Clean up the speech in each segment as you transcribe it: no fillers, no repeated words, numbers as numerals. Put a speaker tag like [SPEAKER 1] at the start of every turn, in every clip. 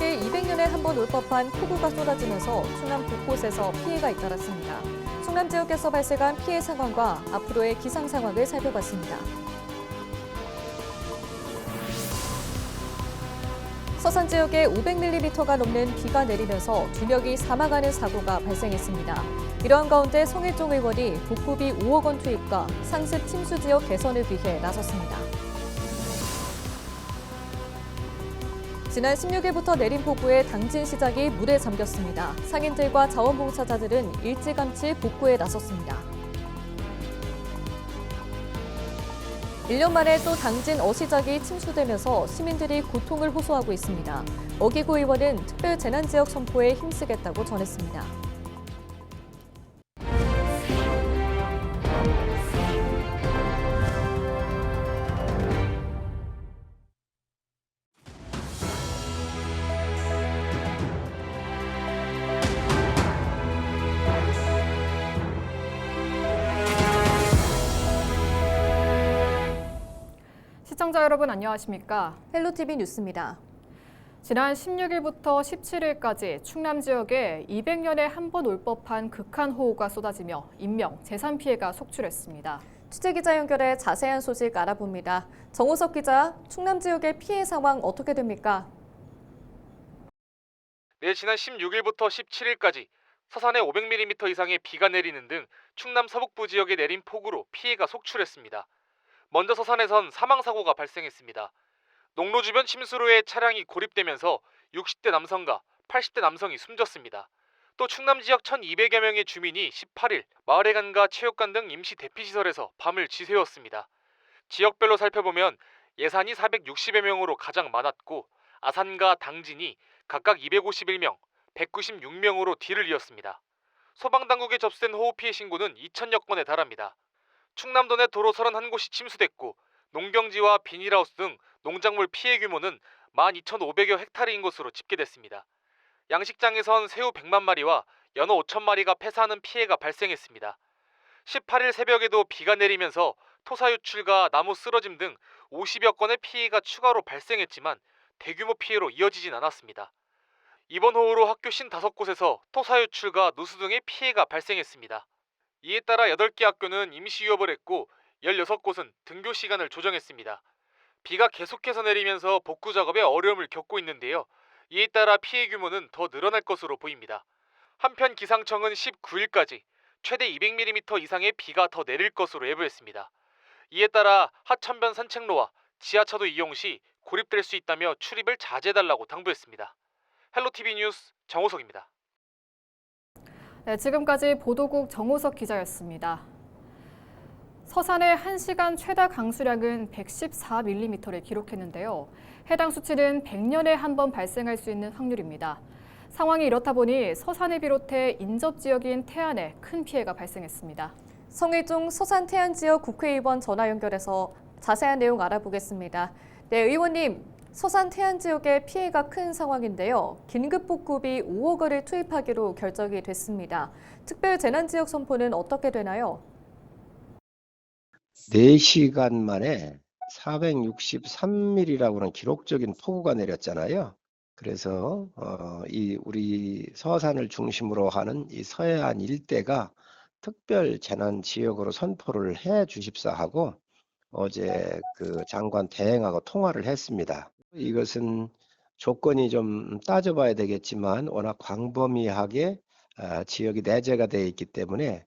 [SPEAKER 1] 서산에 200년에 한 번 올 법한 폭우가 쏟아지면서 충남 곳곳에서 피해가 잇따랐습니다. 충남 지역에서 발생한 피해 상황과 앞으로의 기상 상황을 살펴봤습니다. 서산 지역에 500mm가 넘는 비가 내리면서 2명이 사망하는 사고가 발생했습니다. 이러한 가운데 성일종 의원이 복구비 5억 원 투입과 상습 침수 지역 개선을 위해 나섰습니다. 지난 16일부터 내린 폭우에 당진 시장이 물에 잠겼습니다. 상인들과 자원봉사자들은 일찌감치 복구에 나섰습니다. 1년 만에 또 당진 어시장이 침수되면서 시민들이 고통을 호소하고 있습니다. 어기구 의원은 특별 재난지역 선포에 힘쓰겠다고 전했습니다.
[SPEAKER 2] 시청자 여러분 안녕하십니까?
[SPEAKER 1] 헬로티비 뉴스입니다.
[SPEAKER 2] 지난 16일부터 17일까지 충남 지역에 200년에 한 번 올 법한 극한호우가 쏟아지며 인명, 재산 피해가 속출했습니다.
[SPEAKER 1] 취재기자 연결해 자세한 소식 알아봅니다. 정호석 기자, 충남 지역의 피해 상황 어떻게 됩니까?
[SPEAKER 3] 네, 지난 16일부터 17일까지 서산에 500mm 이상의 비가 내리는 등 충남 서북부 지역에 내린 폭우로 피해가 속출했습니다. 먼저 서산에선 사망사고가 발생했습니다. 농로 주변 침수로에 차량이 고립되면서 60대 남성과 80대 남성이 숨졌습니다. 또 충남 지역 1,200여 명의 주민이 18일 마을회관과 체육관 등 임시 대피시설에서 밤을 지새웠습니다. 지역별로 살펴보면 예산이 460여 명으로 가장 많았고 아산과 당진이 각각 251명, 196명으로 뒤를 이었습니다. 소방당국에 접수된 호우 피해 신고는 2,000여 건에 달합니다. 충남도 내 도로 31곳이 침수됐고 농경지와 비닐하우스 등 농작물 피해 규모는 12,500여 헥타르인 것으로 집계됐습니다. 양식장에선 새우 100만 마리와 연어 5천 마리가 폐사하는 피해가 발생했습니다. 18일 새벽에도 비가 내리면서 토사 유출과 나무 쓰러짐 등 50여 건의 피해가 추가로 발생했지만 대규모 피해로 이어지진 않았습니다. 이번 호우로 학교 55곳에서 토사 유출과 누수 등의 피해가 발생했습니다. 이에 따라 8개 학교는 임시 휴업을 했고 16곳은 등교 시간을 조정했습니다. 비가 계속해서 내리면서 복구 작업에 어려움을 겪고 있는데요. 이에 따라 피해 규모는 더 늘어날 것으로 보입니다. 한편 기상청은 19일까지 최대 200mm 이상의 비가 더 내릴 것으로 예보했습니다. 이에 따라 하천변 산책로와 지하차도 이용 시 고립될 수 있다며 출입을 자제해달라고 당부했습니다. 헬로티비 뉴스 정호석입니다.
[SPEAKER 2] 네, 지금까지 보도국 정호석 기자였습니다. 서산의 1시간 최다 강수량은 114mm를 기록했는데요. 해당 수치는 100년에 한 번 발생할 수 있는 확률입니다. 상황이 이렇다 보니 서산을 비롯해 인접 지역인 태안에 큰 피해가 발생했습니다.
[SPEAKER 1] 성일종 서산 태안 지역 국회의원 전화 연결해서 자세한 내용 알아보겠습니다. 네, 의원님, 서산 태안 지역의 피해가 큰 상황인데요. 긴급복구비 5억 원을 투입하기로 결정이 됐습니다. 특별 재난지역 선포는 어떻게 되나요?
[SPEAKER 4] 4시간 만에 463mm라고 하는 기록적인 폭우가 내렸잖아요. 그래서 우리 서산을 중심으로 하는 이 서해안 일대가 특별 재난 지역으로 선포를 해 주십사 하고 어제 그 장관 대행하고 통화를 했습니다. 이것은 조건이 좀 따져봐야 되겠지만 워낙 광범위하게 지역이 내재가 되어 있기 때문에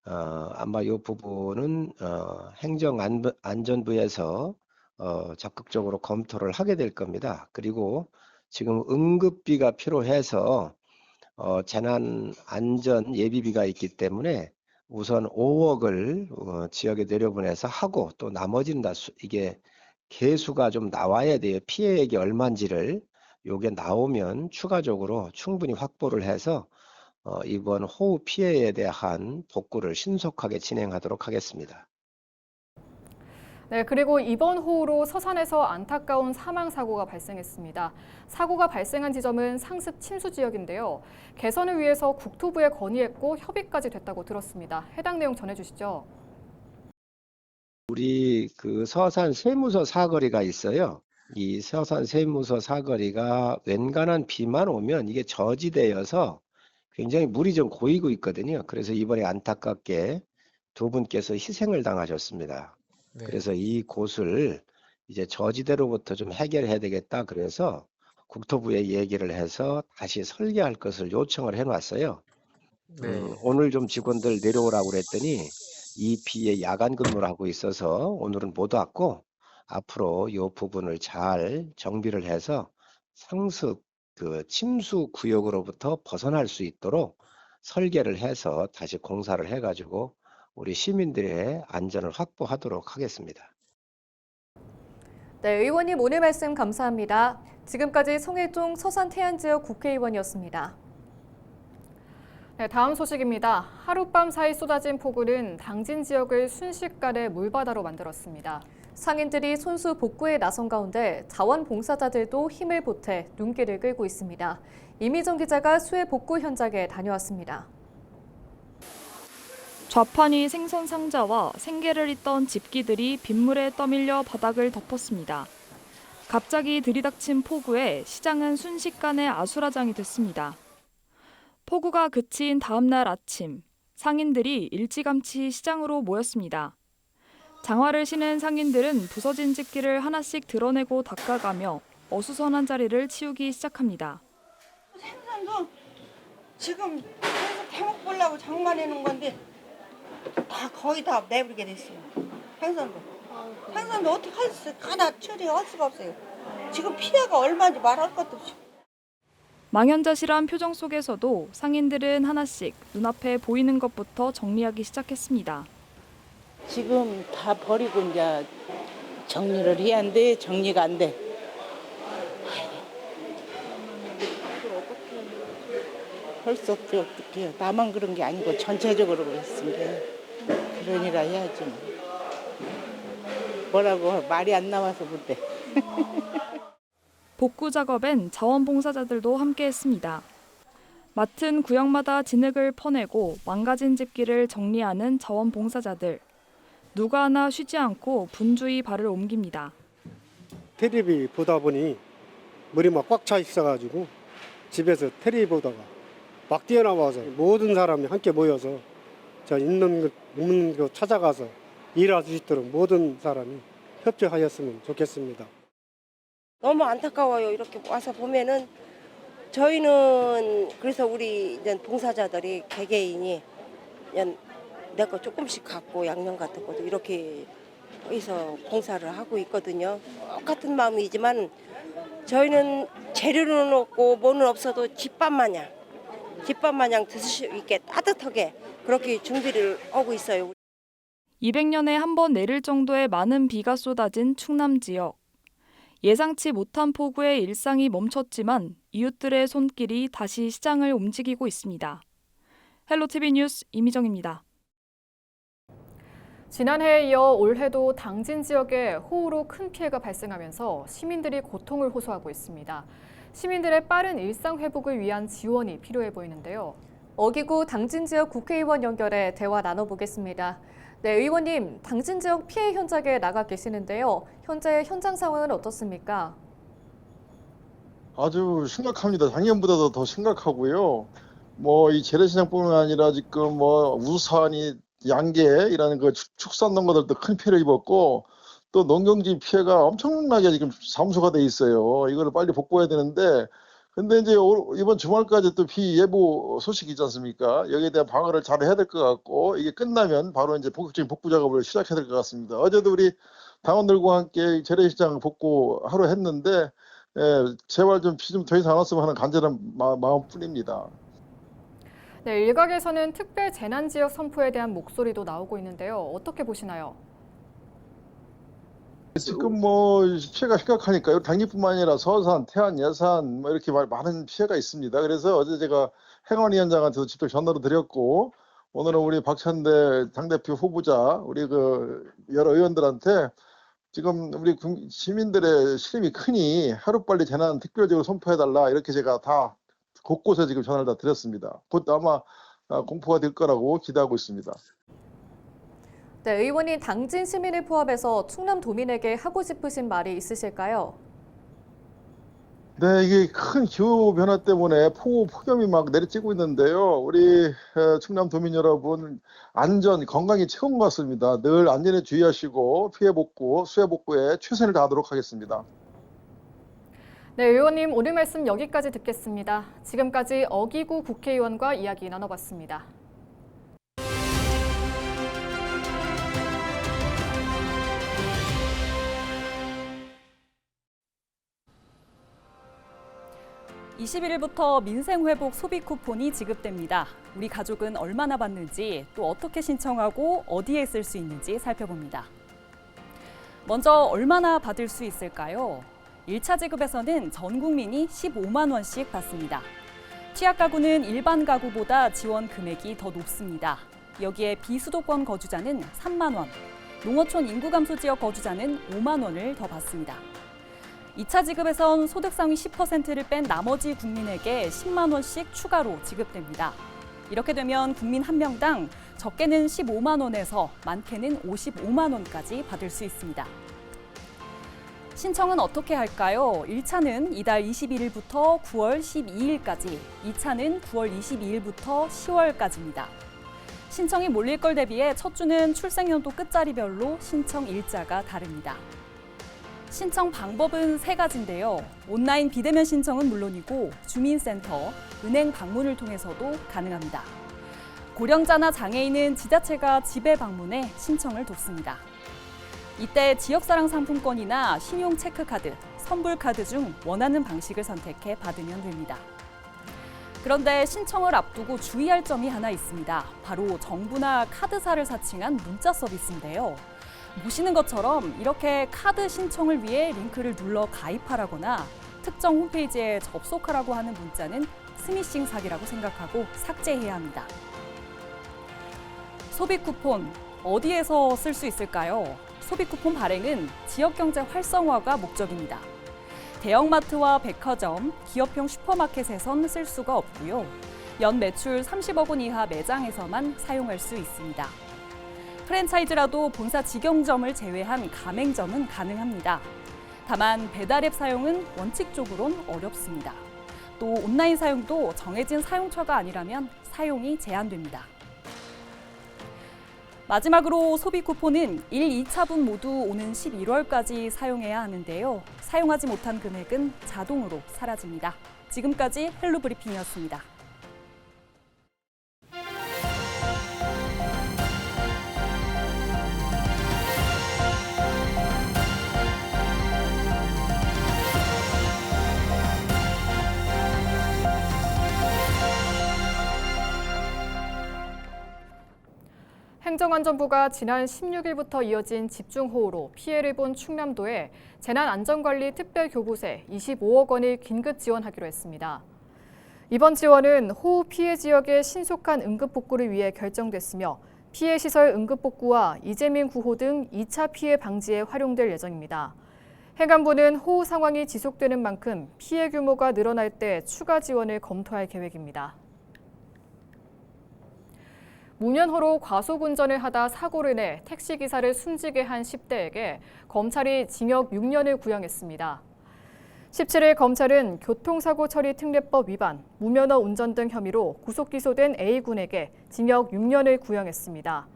[SPEAKER 4] 아마 이 부분은 행정안전부에서 적극적으로 검토를 하게 될 겁니다. 그리고 지금 응급비가 필요해서 재난안전 예비비가 있기 때문에 우선 5억을 지역에 내려보내서 하고 또 나머지는 다 이게 개수가 좀 나와야 돼요. 피해액이 얼마인지를 요게 나오면 추가적으로 충분히 확보를 해서 이번 호우 피해에 대한 복구를 신속하게 진행하도록 하겠습니다.
[SPEAKER 2] 네, 그리고 이번 호우로 서산에서 안타까운 사망 사고가 발생했습니다. 사고가 발생한 지점은 상습 침수 지역인데요. 개선을 위해서 국토부에 건의했고 협의까지 됐다고 들었습니다. 해당 내용 전해주시죠.
[SPEAKER 4] 우리 그 서산 세무서 사거리가 있어요. 이 서산 세무서 사거리가 wen간한 비만 오면 이게 저지대여서 굉장히 물이 좀 고이고 있거든요. 그래서 이번에 안타깝게 두 분께서 희생을 당하셨습니다.
[SPEAKER 3] 네.
[SPEAKER 4] 그래서 이 곳을 이제 저지대로부터 좀 해결해야 되겠다. 그래서 국토부에 얘기를 해서 다시 설계할 것을 요청을 해놨어요. 오늘 좀 직원들 내려오라고 그랬더니 이 비에 야간 근무를 하고 있어서 오늘은 못 왔고 앞으로 이 부분을 잘 정비를 해서 상습 침수 구역으로부터 벗어날 수 있도록 설계를 해서 다시 공사를 해가지고 우리 시민들의 안전을 확보하도록 하겠습니다.
[SPEAKER 1] 네, 의원님 오늘 말씀 감사합니다. 지금까지 송혜종 서산태안지역 국회의원이었습니다.
[SPEAKER 2] 네, 다음 소식입니다. 하룻밤 사이 쏟아진 폭우는 당진 지역을 순식간에 물바다로 만들었습니다.
[SPEAKER 1] 상인들이 손수 복구에 나선 가운데 자원봉사자들도 힘을 보태 눈길을 끌고 있습니다. 이미정 기자가 수해 복구 현장에 다녀왔습니다.
[SPEAKER 5] 좌판이 생선 상자와 생계를 잇던 집기들이 빗물에 떠밀려 바닥을 덮었습니다. 갑자기 들이닥친 폭우에 시장은 순식간에 아수라장이 됐습니다. 폭우가 그친 다음 날 아침, 상인들이 일찌감치 시장으로 모였습니다. 장화를 신은 상인들은 부서진 집기를 하나씩 드러내고 닦아가며 어수선한 자리를 치우기 시작합니다.
[SPEAKER 6] 생선도 지금 계속 해먹 보려고 장만해 놓은 건데 다 거의 다 내버리게 됐어요. 생선도 어떻게 할 수, 하나 처리할 수가 없어요. 지금 피해가 얼마인지 말할 것도 없이.
[SPEAKER 5] 망연자실한 표정 속에서도 상인들은 하나씩 눈앞에 보이는 것부터 정리하기 시작했습니다.
[SPEAKER 7] 지금 다 버리고 이제 정리를 해야 하는데 정리가 안 돼. 할 수 없죠. 어떻게 해요. 나만 그런 게 아니고 전체적으로 그랬습니다. 그런 일 해야지. 뭐라고 말이 안 나와서 못해.
[SPEAKER 5] 복구 작업엔 자원봉사자들도 함께했습니다. 맡은 구역마다 진흙을 퍼내고 망가진 집기를 정리하는 자원봉사자들. 누가 하나 쉬지 않고 분주히 발을 옮깁니다.
[SPEAKER 8] 테레비 보다 보니 물이 막 꽉 차 있어가지고 집에서 테레비 보다가 막 뛰어나와서 모든 사람이 함께 모여서 저 있는 거 찾아가서 일할 수 있도록 모든 사람이 협조하였으면 좋겠습니다.
[SPEAKER 6] 너무 안타까워요. 이렇게 와서 보면은 저희는 그래서 우리 이제 봉사자들이 개개인이 내 거 조금씩 갖고 양념 같은 것도 이렇게 해서 봉사를 하고 있거든요. 똑같은 마음이지만 저희는 재료는 없고 뭐는 없어도 집밥 마냥 드실 수 있게 따뜻하게 그렇게 준비를 하고 있어요.
[SPEAKER 5] 200년에 한 번 내릴 정도의 많은 비가 쏟아진 충남 지역. 예상치 못한 폭우에 일상이 멈췄지만 이웃들의 손길이 다시 시장을 움직이고 있습니다. 헬로티비 뉴스 이미정입니다.
[SPEAKER 2] 지난해에 이어 올해도 당진 지역에 호우로 큰 피해가 발생하면서 시민들이 고통을 호소하고 있습니다. 시민들의 빠른 일상 회복을 위한 지원이 필요해 보이는데요.
[SPEAKER 1] 어기구 당진 지역 국회의원 연결해 대화 나눠보겠습니다. 네, 의원님, 당진 지역 피해 현장에 나가 계시는데요. 현재 현장 상황은 어떻습니까?
[SPEAKER 9] 아주 심각합니다. 작년보다도 더 심각하고요. 이 재래시장뿐만 아니라 지금 우산이 양계 이라는 그 축산 농가들도 큰 피해를 입었고 또 농경지 피해가 엄청나게 지금 잠수가 돼 있어요. 이거를 빨리 복구해야 되는데 근데 이제 이번 주말까지 또 비 예보 소식이 있지 않습니까? 여기에 대한 방어를 잘 해야 될 것 같고 이게 끝나면 바로 이제 본격적인 복구 작업을 시작해야 될 것 같습니다. 어제도 우리 당원들과 함께 재래시장 복구 하루 했는데 제발 좀 비 좀 더 이상 안 왔으면 하는 간절한 마음뿐입니다.
[SPEAKER 2] 네, 일각에서는 특별 재난 지역 선포에 대한 목소리도 나오고 있는데요. 어떻게 보시나요?
[SPEAKER 9] 지금 피해가 심각하니까요. 당진뿐만 아니라 서산, 태안, 예산 이렇게 많은 피해가 있습니다. 그래서 어제 제가 행안위원장한테도 직접 전화를 드렸고 오늘은 우리 박찬대 당대표 후보자 우리 그 여러 의원들한테 지금 우리 시민들의 시름이 크니 하루빨리 재난 특별지역으로 선포해달라 이렇게 제가 다 곳곳에 지금 전화를 다 드렸습니다. 곧 아마 공포가 될 거라고 기대하고 있습니다.
[SPEAKER 1] 네, 의원님 당진 시민을 포함해서 충남 도민에게 하고 싶으신 말이 있으실까요?
[SPEAKER 9] 네, 이게 큰 기후 변화 때문에 폭염이 막 내리쬐고 있는데요. 우리 충남도민 여러분, 안전, 건강이 최고인 것 같습니다. 늘 안전에 주의하시고 피해 복구, 수해 복구에 최선을 다하도록 하겠습니다.
[SPEAKER 2] 네, 의원님 오늘 말씀 여기까지 듣겠습니다. 지금까지 어기구 국회의원과 이야기 나눠봤습니다.
[SPEAKER 10] (21일부터) 민생회복 소비 쿠폰이 지급됩니다. 우리 가족은 얼마나 받는지, 또 어떻게 신청하고 어디에 쓸 수 있는지 살펴봅니다. 먼저 얼마나 받을 수 있을까요? 1차 지급에서는 전 국민이 15만 원씩 받습니다. 취약 가구는 일반 가구보다 지원 금액이 더 높습니다. 여기에 비수도권 거주자는 3만 원, 농어촌 인구 감소 지역 거주자는 5만 원을 더 받습니다. 2차 지급에선 소득 상위 10%를 뺀 나머지 국민에게 10만 원씩 추가로 지급됩니다. 이렇게 되면 국민 한 명당 적게는 15만 원에서 많게는 55만 원까지 받을 수 있습니다. 신청은 어떻게 할까요? 1차는 이달 21일부터 9월 12일까지, 2차는 9월 22일부터 10월까지입니다. 신청이 몰릴 걸 대비해 첫 주는 출생연도 끝자리별로 신청 일자가 다릅니다. 신청 방법은 3가지인데요. 온라인 비대면 신청은 물론이고 주민센터, 은행 방문을 통해서도 가능합니다. 고령자나 장애인은 지자체가 집에 방문해 신청을 돕습니다. 이때 지역사랑 상품권이나 신용 체크카드, 선불카드 중 원하는 방식을 선택해 받으면 됩니다. 그런데 신청을 앞두고 주의할 점이 하나 있습니다. 바로 정부나 카드사를 사칭한 문자 서비스인데요. 보시는 것처럼 이렇게 카드 신청을 위해 링크를 눌러 가입하라거나 특정 홈페이지에 접속하라고 하는 문자는 스미싱 사기라고 생각하고 삭제해야 합니다. 소비 쿠폰, 어디에서 쓸 수 있을까요? 소비 쿠폰 발행은 지역 경제 활성화가 목적입니다. 대형마트와 백화점, 기업형 슈퍼마켓에선 쓸 수가 없고요. 연 매출 30억 원 이하 매장에서만 사용할 수 있습니다. 프랜차이즈라도 본사 직영점을 제외한 가맹점은 가능합니다. 다만 배달앱 사용은 원칙적으론 어렵습니다. 또 온라인 사용도 정해진 사용처가 아니라면 사용이 제한됩니다. 마지막으로 소비 쿠폰은 1, 2차분 모두 오는 11월까지 사용해야 하는데요. 사용하지 못한 금액은 자동으로 사라집니다. 지금까지 헬로 브리핑이었습니다.
[SPEAKER 2] 행정안전부가 지난 16일부터 이어진 집중호우로 피해를 본 충남도에 재난안전관리 특별교부세 25억 원을 긴급 지원하기로 했습니다. 이번 지원은 호우 피해 지역의 신속한 응급복구를 위해 결정됐으며 피해시설 응급복구와 이재민 구호 등 2차 피해 방지에 활용될 예정입니다. 행안부는 호우 상황이 지속되는 만큼 피해 규모가 늘어날 때 추가 지원을 검토할 계획입니다. 무면허로 과속운전을 하다 사고를 내 택시기사를 숨지게 한 10대에게 검찰이 징역 6년을 구형했습니다. 17일 검찰은 교통사고 처리 특례법 위반, 무면허 운전 등 혐의로 구속 기소된 A군에게 징역 6년을 구형했습니다.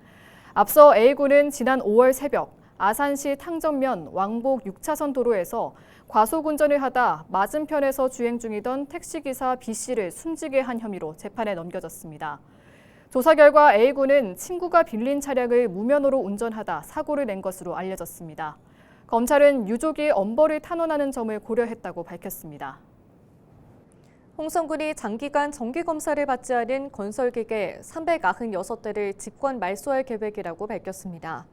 [SPEAKER 2] 앞서 A군은 지난 5월 새벽 아산시 탕정면 왕복 6차선 도로에서 과속운전을 하다 맞은편에서 주행 중이던 택시기사 B씨를 숨지게 한 혐의로 재판에 넘겨졌습니다. 조사 결과 A군은 친구가 빌린 차량을 무면허로 운전하다 사고를 낸 것으로 알려졌습니다. 검찰은 유족이 엄벌을 탄원하는 점을 고려했다고 밝혔습니다.
[SPEAKER 1] 홍성군이 장기간 정기검사를 받지 않은 건설기계 396대를 직권 말소할 계획이라고 밝혔습니다.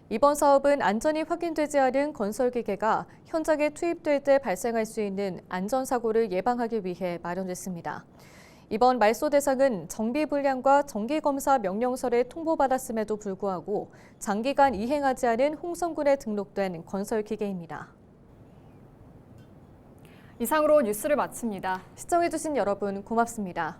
[SPEAKER 1] 이번 사업은 안전이 확인되지 않은 건설기계가 현장에 투입될 때 발생할 수 있는 안전사고를 예방하기 위해 마련됐습니다. 이번 말소 대상은 정비불량과 정기검사 명령서를 통보받았음에도 불구하고 장기간 이행하지 않은 홍성군에 등록된 건설기계입니다.
[SPEAKER 2] 이상으로 뉴스를 마칩니다.
[SPEAKER 1] 시청해주신 여러분 고맙습니다.